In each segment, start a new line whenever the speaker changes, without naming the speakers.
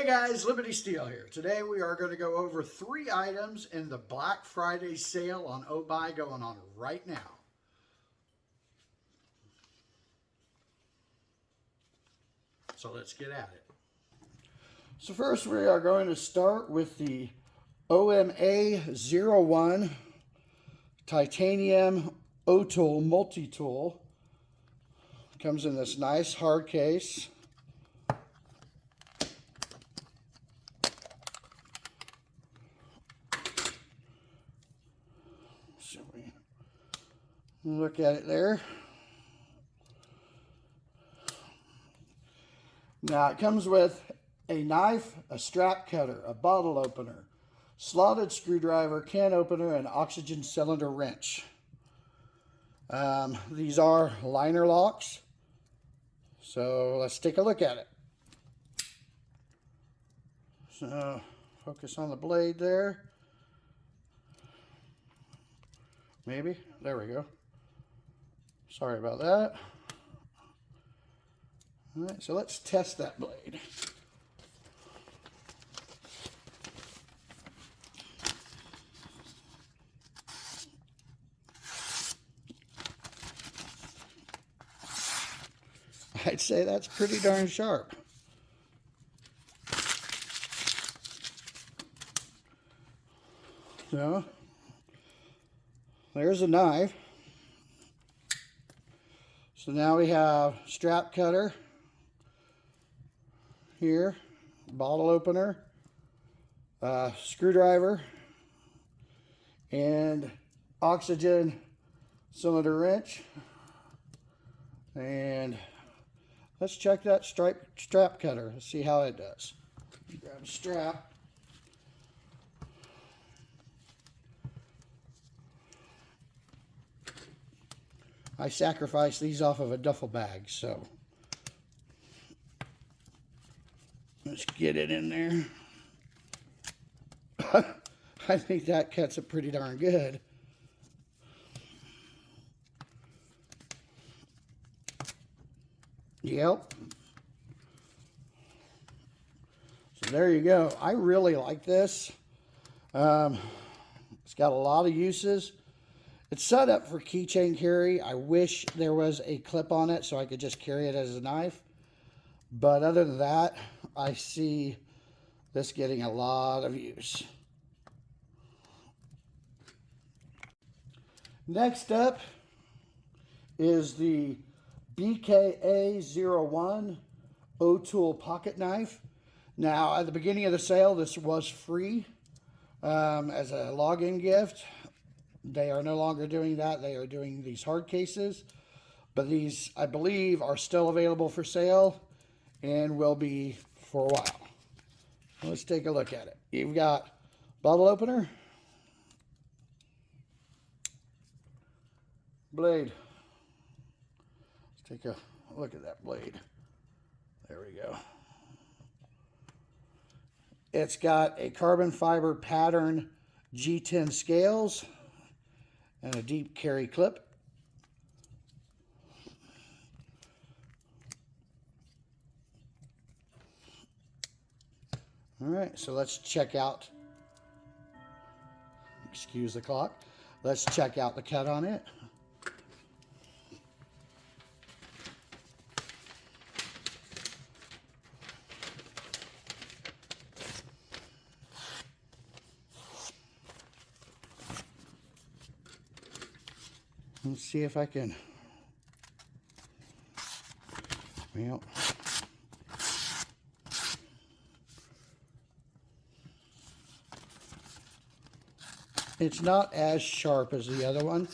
Hey guys, Liberty Steel here. Today we are going to go over 3 items in the Black Friday sale on OBuy going on right now. So let's get at it. So first we are going to start with the OMA01 titanium OTool multi-tool. Comes in this nice hard case. So we look at it there. Now it comes with a knife, a strap cutter, a bottle opener, slotted screwdriver, can opener, and oxygen cylinder wrench. These are liner locks. So let's take a look at it. So focus on the blade there. Maybe. There we go. Sorry about that. All right, so let's test that blade. I'd say that's pretty darn sharp. So, there's a knife. So now we have strap cutter here, bottle opener, screwdriver, and oxygen cylinder wrench. And let's check that strap cutter. Let's see how it does. Grab a strap. I sacrificed these off of a duffel bag, so let's get it in there. I think that cuts it pretty darn good. Yep. So there you go. I really like this. It's got a lot of uses. It's set up for keychain carry. I wish there was a clip on it so I could just carry it as a knife. But other than that, I see this getting a lot of use. Next up is the BKA01 OTool pocket knife. Now, at the beginning of the sale, this was free as a login gift. They are no longer doing that. They are doing these hard cases. But these, I believe, are still available for sale and will be for a while. Let's take a look at it. You've got bottle opener, blade. Let's take a look at that blade. There we go. It's got a carbon fiber pattern G10 scales and a deep carry clip. All right, so let's check out, excuse the clock, let's check out the cut on it. Let's see if I can, well, it's not as sharp as the other one.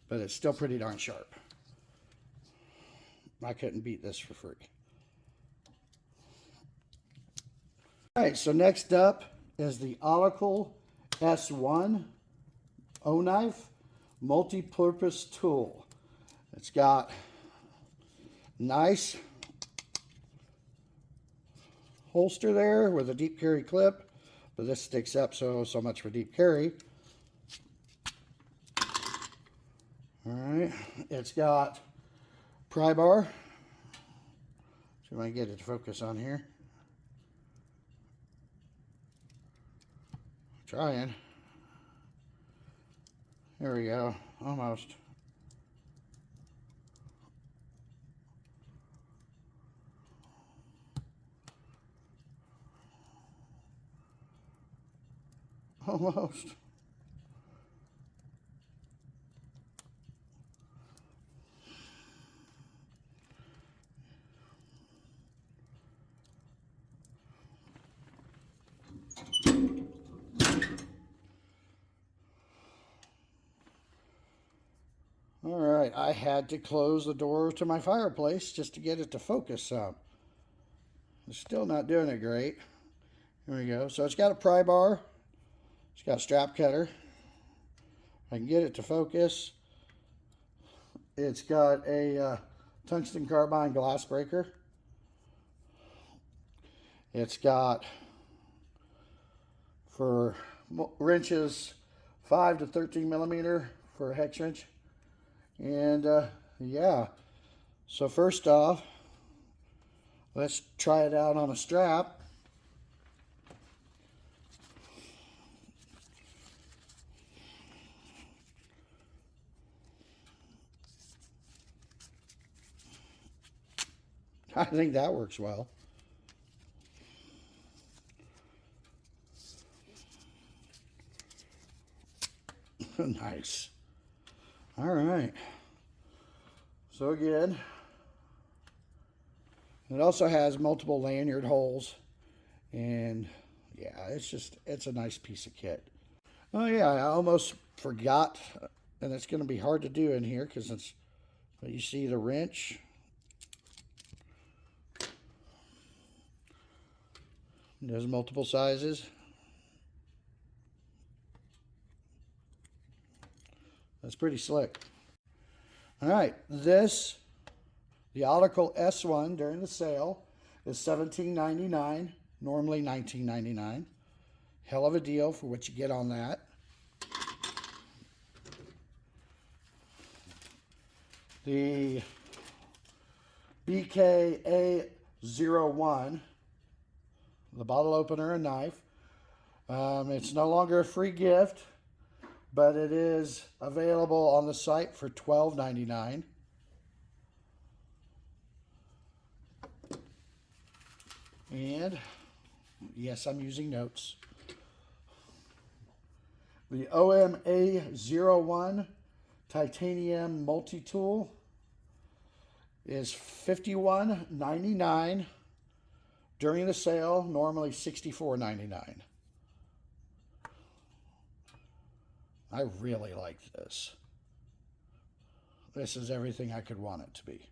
But it's still pretty darn sharp. I couldn't beat this for free. All right, so next up is the Otacle S1 OKnife multi-purpose tool. It's got nice holster there with a deep carry clip, but this sticks up, so much for deep carry. All right, it's got pry bar. See if I can get it to focus on here. Trying. There we go. Almost. Almost. All right, I had to close the door to my fireplace just to get it to focus some. It's still not doing it great. Here we go. So it's got a pry bar. It's got a strap cutter. I can get it to focus. It's got a tungsten carbide glass breaker. It's got, for wrenches, 5 to 13 millimeter for a hex wrench. And yeah, so first off, let's try it out on a strap. I think that works well. Nice. All right. So again, it also has multiple lanyard holes, and yeah, it's a nice piece of kit. Oh yeah, I almost forgot, and it's going to be hard to do in here because it's, but you see the wrench. There's multiple sizes. That's pretty slick. All right, the Otacle S1 during the sale is $17.99, normally $19.99. Hell of a deal for what you get on that. The BKA01, the bottle opener and knife. It's no longer a free gift, but it is available on the site for $12.99. And yes, I'm using notes. The OMA01 titanium multi-tool is $51.99 during the sale, normally $64.99. I really like this. This is everything I could want it to be.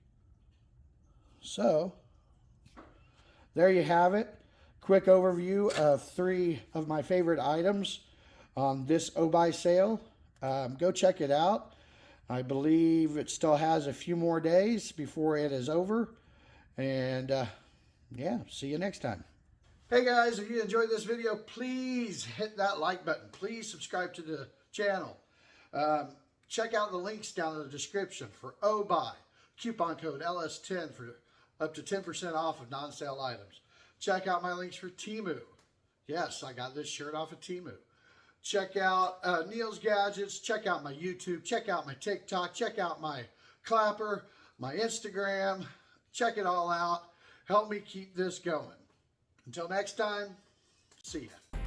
So, there you have it. Quick overview of 3 of my favorite items on this OBuy sale. Go check it out. I believe it still has a few more days before it is over. And yeah, see you next time. Hey guys, if you enjoyed this video, please hit that like button. Please subscribe to the channel. Check out the links down in the description for OBuy. Coupon code LS10 for up to 10% off of non-sale items. Check out my links for Temu. Yes, I got this shirt off of Temu. Check out Neal's Gadgets. Check out my YouTube. Check out my TikTok. Check out my Clapper, my Instagram. Check it all out. Help me keep this going. Until next time, see ya.